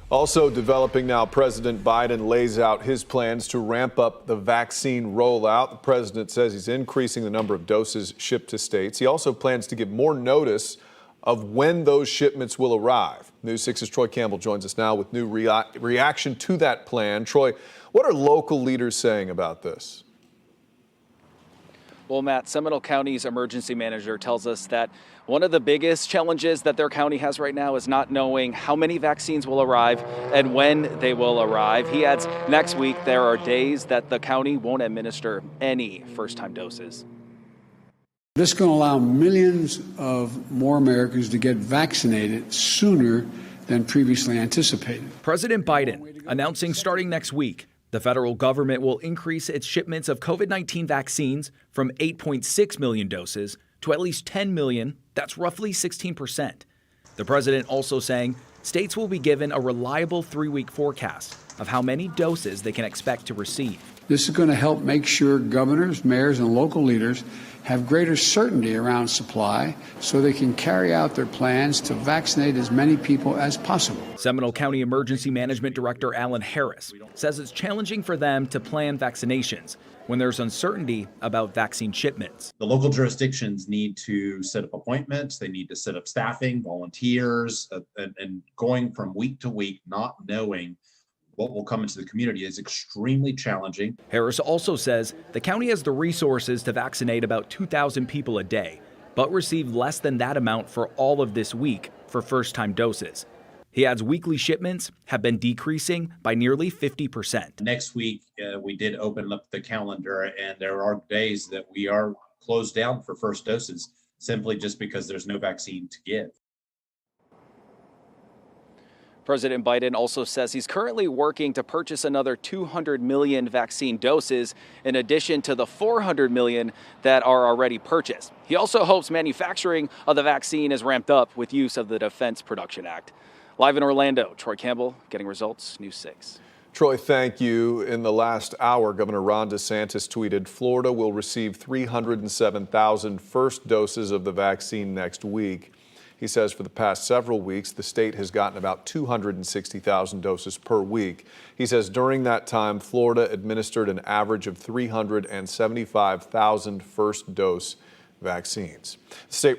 Also developing now, President Biden lays out his plans to ramp up the vaccine rollout. The president says he's increasing the number of doses shipped to states. He also plans to give more notice of when those shipments will arrive. News 6's Troy Campbell joins us now with new reaction to that plan. Troy, what are local leaders saying about this? Well, Matt, Seminole County's emergency manager tells us that one of the biggest challenges that their county has right now is not knowing how many vaccines will arrive and when they will arrive. He adds next week there are days that the county won't administer any first-time doses. This is going to allow millions of more Americans to get vaccinated sooner than previously anticipated. President Biden announcing starting next week, the federal government will increase its shipments of COVID-19 vaccines from 8.6 million doses to at least 10 million. That's roughly 16%. The president also saying states will be given a reliable 3-week forecast of how many doses they can expect to receive. This is going to help make sure governors, mayors, and local leaders have greater certainty around supply so they can carry out their plans to vaccinate as many people as possible. Seminole County Emergency Management Director Alan Harris says it's challenging for them to plan vaccinations when there's uncertainty about vaccine shipments. The local jurisdictions need to set up appointments, they need to set up staffing, volunteers, and going from week to week, not knowing what will come into the community is extremely challenging. Harris also says the county has the resources to vaccinate about 2,000 people a day, but received less than that amount for all of this week for first-time doses. He adds weekly shipments have been decreasing by nearly 50%. Next week, we did open up the calendar, and there are days that we are closed down for first doses simply just because there's no vaccine to give. President Biden also says he's currently working to purchase another 200 million vaccine doses in addition to the 400 million that are already purchased. He also hopes manufacturing of the vaccine is ramped up with use of the Defense Production Act. Live in Orlando, Troy Campbell, Getting Results, News 6. Troy, thank you. In the last hour, Governor Ron DeSantis tweeted Florida will receive 307,000 first doses of the vaccine next week. He says for the past several weeks, the state has gotten about 260,000 doses per week. He says during that time, Florida administered an average of 375,000 first dose vaccines. The state